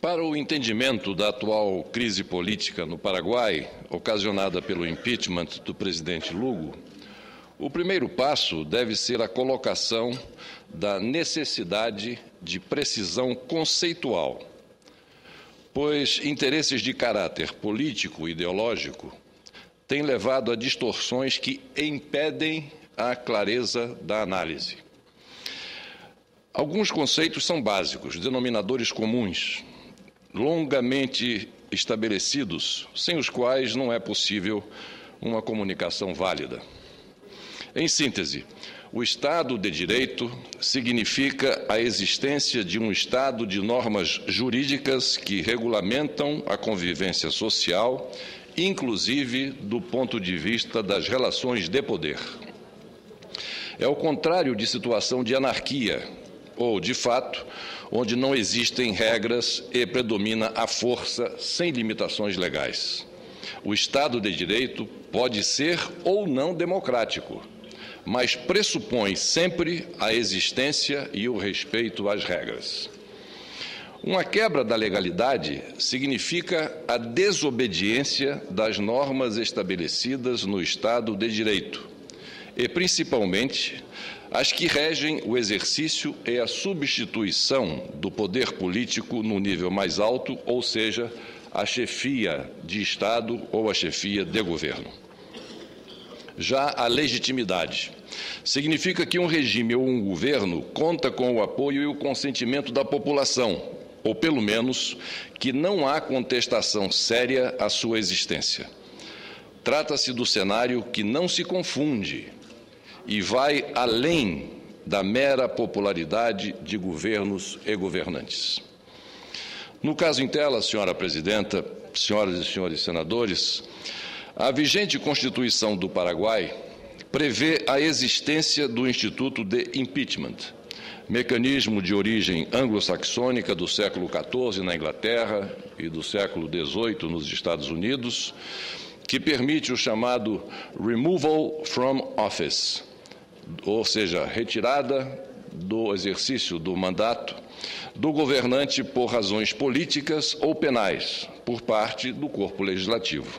Para o entendimento da atual crise política no Paraguai, ocasionada pelo impeachment do presidente Lugo, o primeiro passo deve ser a colocação da necessidade de precisão conceitual, pois interesses de caráter político e ideológico têm levado a distorções que impedem a clareza da análise. Alguns conceitos são básicos, denominadores comuns, longamente estabelecidos, sem os quais não é possível uma comunicação válida. Em síntese, o Estado de Direito significa a existência de um Estado de normas jurídicas que regulamentam a convivência social, inclusive do ponto de vista das relações de poder. É o contrário de situação de anarquia, ou, de fato, onde não existem regras e predomina a força sem limitações legais. O Estado de Direito pode ser ou não democrático, mas pressupõe sempre a existência e o respeito às regras. Uma quebra da legalidade significa a desobediência das normas estabelecidas no Estado de Direito, e, principalmente, as que regem o exercício e a substituição do poder político no nível mais alto, ou seja, a chefia de Estado ou a chefia de governo. Já a legitimidade significa que um regime ou um governo conta com o apoio e o consentimento da população, ou pelo menos que não há contestação séria à sua existência. Trata-se do cenário que não se confunde e vai além da mera popularidade de governos e governantes. No caso em tela, senhora presidenta, senhoras e senhores senadores, a vigente Constituição do Paraguai prevê a existência do Instituto de Impeachment, mecanismo de origem anglo-saxônica do século XIV na Inglaterra e do século XVIII nos Estados Unidos, que permite o chamado removal from office, ou seja, retirada do exercício do mandato do governante por razões políticas ou penais, por parte do corpo legislativo.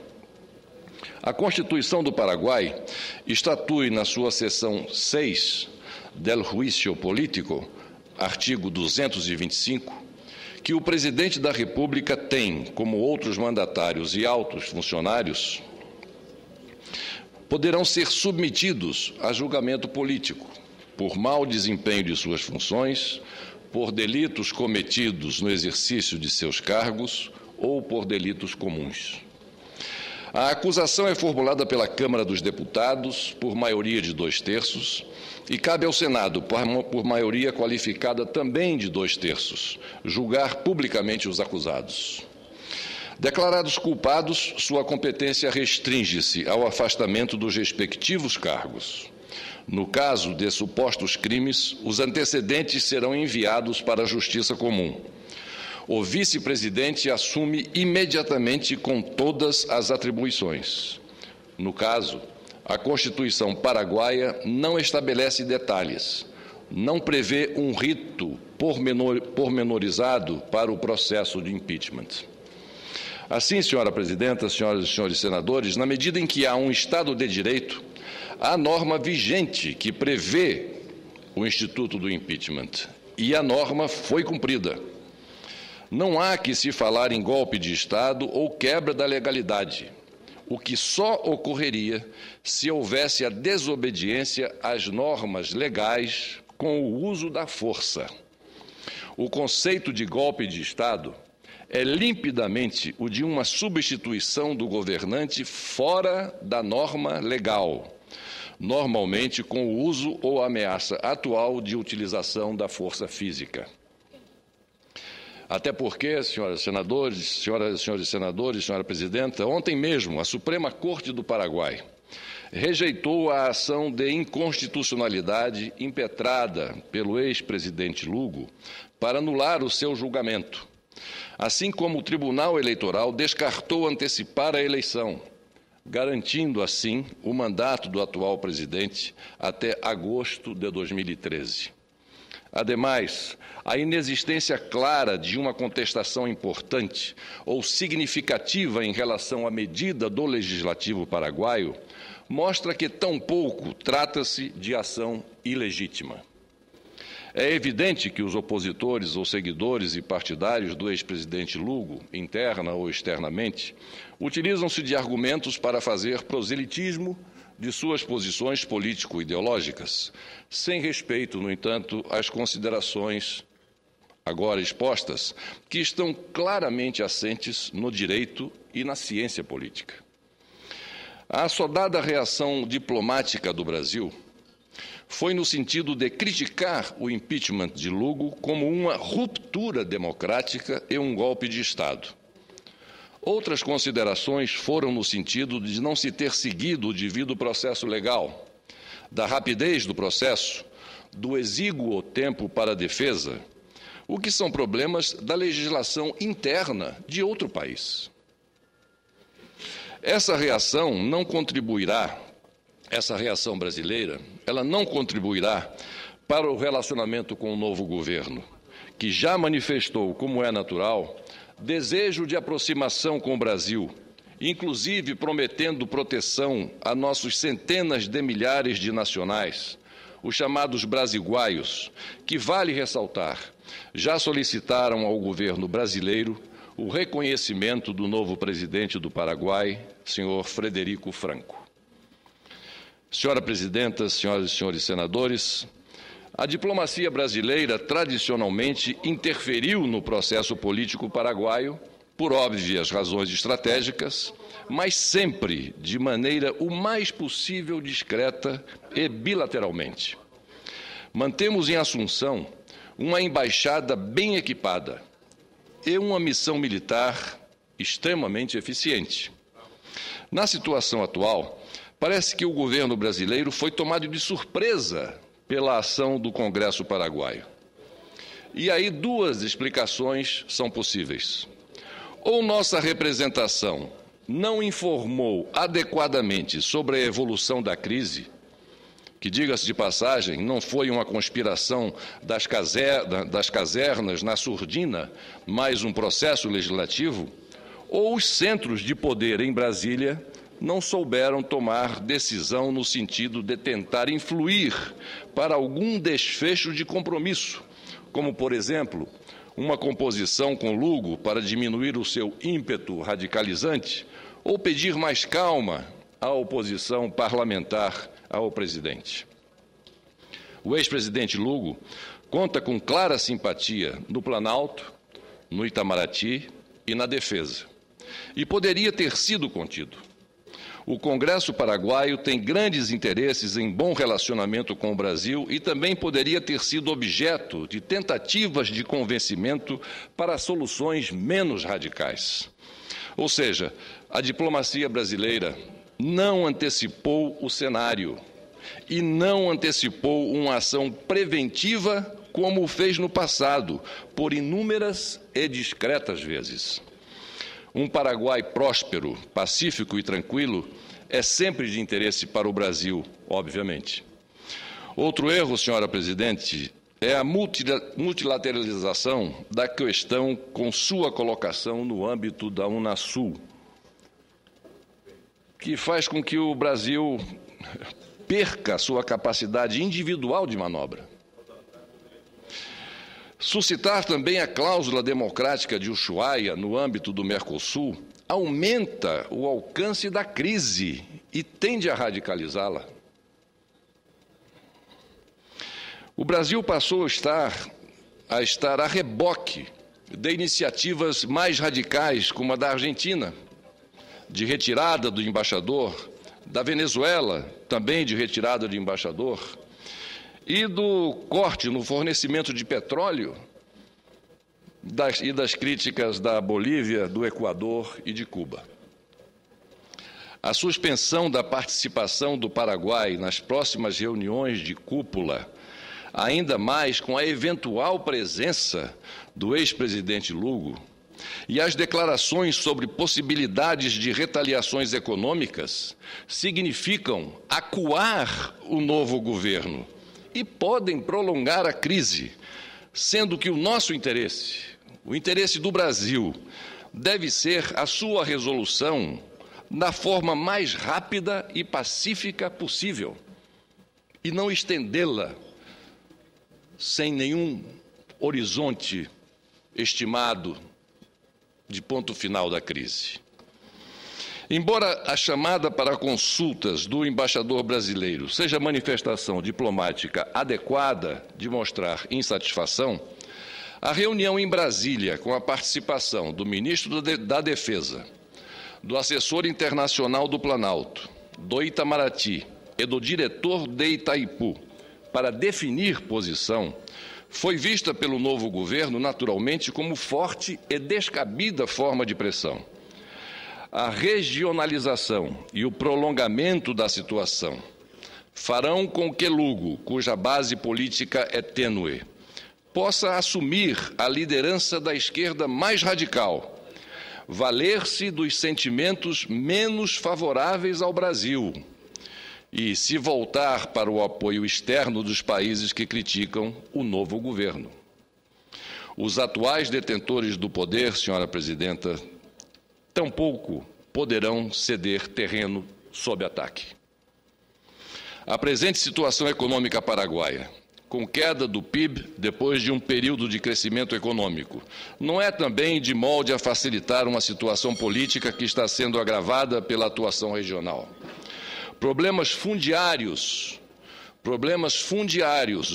A Constituição do Paraguai estatui na sua seção 6 del Juicio Político, artigo 225, que o presidente da República tem, como outros mandatários e altos funcionários, poderão ser submetidos a julgamento político por mau desempenho de suas funções, por delitos cometidos no exercício de seus cargos ou por delitos comuns. A acusação é formulada pela Câmara dos Deputados por maioria de 2/3 e cabe ao Senado, por maioria qualificada também de 2/3, julgar publicamente os acusados. Declarados culpados, sua competência restringe-se ao afastamento dos respectivos cargos. No caso de supostos crimes, os antecedentes serão enviados para a Justiça Comum. O vice-presidente assume imediatamente com todas as atribuições. No caso, a Constituição paraguaia não estabelece detalhes, não prevê um rito pormenorizado para o processo de impeachment. Assim, senhora presidenta, senhoras e senhores senadores, na medida em que há um Estado de Direito, há norma vigente que prevê o instituto do impeachment, e a norma foi cumprida. Não há que se falar em golpe de Estado ou quebra da legalidade, o que só ocorreria se houvesse a desobediência às normas legais com o uso da força. O conceito de golpe de Estado é limpidamente o de uma substituição do governante fora da norma legal, normalmente com o uso ou ameaça atual de utilização da força física. Até porque, senhoras e senhores senadores, senhora presidenta, ontem mesmo a Suprema Corte do Paraguai rejeitou a ação de inconstitucionalidade impetrada pelo ex-presidente Lugo para anular o seu julgamento, assim como o Tribunal Eleitoral descartou antecipar a eleição, garantindo assim o mandato do atual presidente até agosto de 2013. Ademais, a inexistência clara de uma contestação importante ou significativa em relação à medida do Legislativo paraguaio mostra que tampouco trata-se de ação ilegítima. É evidente que os opositores ou seguidores e partidários do ex-presidente Lugo, interna ou externamente, utilizam-se de argumentos para fazer proselitismo de suas posições político-ideológicas, sem respeito, no entanto, às considerações agora expostas, que estão claramente assentes no direito e na ciência política. A assodada reação diplomática do Brasil foi no sentido de criticar o impeachment de Lugo como uma ruptura democrática e um golpe de Estado. Outras considerações foram no sentido de não se ter seguido o devido processo legal, da rapidez do processo, do exíguo tempo para a defesa, o que são problemas da legislação interna de outro país. Essa reação brasileira, ela não contribuirá para o relacionamento com o novo governo, que já manifestou, como é natural, desejo de aproximação com o Brasil, inclusive prometendo proteção a nossos centenas de milhares de nacionais, os chamados brasiguaios, que, vale ressaltar, já solicitaram ao governo brasileiro o reconhecimento do novo presidente do Paraguai, senhor Frederico Franco. Senhora Presidenta, senhoras e senhores senadores, a diplomacia brasileira tradicionalmente interferiu no processo político paraguaio por óbvias razões estratégicas, mas sempre de maneira o mais possível discreta e bilateralmente. Mantemos em Assunção uma embaixada bem equipada e uma missão militar extremamente eficiente. Na situação atual, parece que o governo brasileiro foi tomado de surpresa pela ação do Congresso paraguaio. E aí duas explicações são possíveis. Ou nossa representação não informou adequadamente sobre a evolução da crise, que, diga-se de passagem, não foi uma conspiração das casernas na surdina, mas um processo legislativo, ou os centros de poder em Brasília não souberam tomar decisão no sentido de tentar influir para algum desfecho de compromisso, como, por exemplo, uma composição com Lugo para diminuir o seu ímpeto radicalizante ou pedir mais calma à oposição parlamentar ao presidente. O ex-presidente Lugo conta com clara simpatia no Planalto, no Itamaraty e na Defesa, e poderia ter sido contido. O Congresso paraguaio tem grandes interesses em bom relacionamento com o Brasil e também poderia ter sido objeto de tentativas de convencimento para soluções menos radicais. Ou seja, a diplomacia brasileira não antecipou o cenário e não antecipou uma ação preventiva como o fez no passado, por inúmeras e discretas vezes. Um Paraguai próspero, pacífico e tranquilo é sempre de interesse para o Brasil, obviamente. Outro erro, senhora Presidente, é a multilateralização da questão com sua colocação no âmbito da Unasul, que faz com que o Brasil perca sua capacidade individual de manobra. Suscitar também a cláusula democrática de Ushuaia no âmbito do Mercosul aumenta o alcance da crise e tende a radicalizá-la. O Brasil passou a estar a reboque de iniciativas mais radicais, como a da Argentina, de retirada do embaixador, da Venezuela, também de retirada de embaixador, e do corte no fornecimento de petróleo e das críticas da Bolívia, do Equador e de Cuba. A suspensão da participação do Paraguai nas próximas reuniões de cúpula, ainda mais com a eventual presença do ex-presidente Lugo, e as declarações sobre possibilidades de retaliações econômicas significam acuar o novo governo e podem prolongar a crise, sendo que o nosso interesse, o interesse do Brasil, deve ser a sua resolução da forma mais rápida e pacífica possível e não estendê-la sem nenhum horizonte estimado de ponto final da crise. Embora a chamada para consultas do embaixador brasileiro seja manifestação diplomática adequada de mostrar insatisfação, a reunião em Brasília, com a participação do ministro da Defesa, do assessor internacional do Planalto, do Itamaraty e do diretor de Itaipu, para definir posição, foi vista pelo novo governo, naturalmente, como forte e descabida forma de pressão. A regionalização e o prolongamento da situação farão com que Lugo, cuja base política é tênue, possa assumir a liderança da esquerda mais radical, valer-se dos sentimentos menos favoráveis ao Brasil e se voltar para o apoio externo dos países que criticam o novo governo. Os atuais detentores do poder, senhora presidenta, tampouco poderão ceder terreno sob ataque. A presente situação econômica paraguaia, com queda do PIB depois de um período de crescimento econômico, não é também de molde a facilitar uma situação política que está sendo agravada pela atuação regional. Problemas fundiários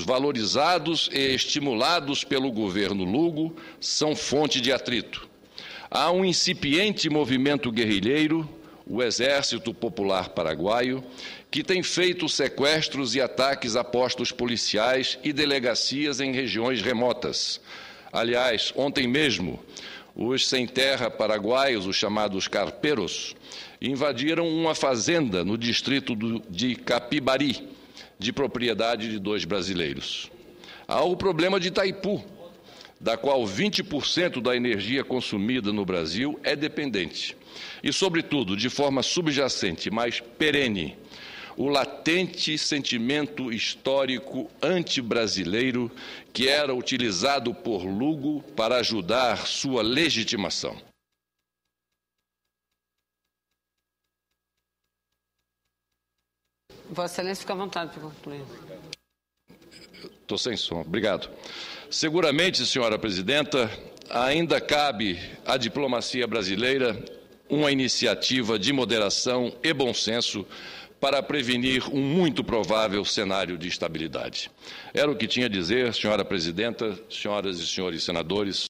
valorizados e estimulados pelo governo Lugo são fonte de atrito. Há um incipiente movimento guerrilheiro, o Exército Popular Paraguaio, que tem feito sequestros e ataques a postos policiais e delegacias em regiões remotas. Aliás, ontem mesmo, os sem-terra paraguaios, os chamados carpeiros, invadiram uma fazenda no distrito de Capibari, de propriedade de 2 brasileiros. Há o problema de Itaipu, da qual 20% da energia consumida no Brasil é dependente. E, sobretudo, de forma subjacente, mas perene, o latente sentimento histórico anti-brasileiro que era utilizado por Lugo para ajudar sua legitimação. Vossa Excelência, fica à vontade para concluir. Estou sem som. Obrigado. Seguramente, senhora presidenta, ainda cabe à diplomacia brasileira uma iniciativa de moderação e bom senso para prevenir um muito provável cenário de instabilidade. Era o que tinha a dizer, senhora presidenta, senhoras e senhores senadores.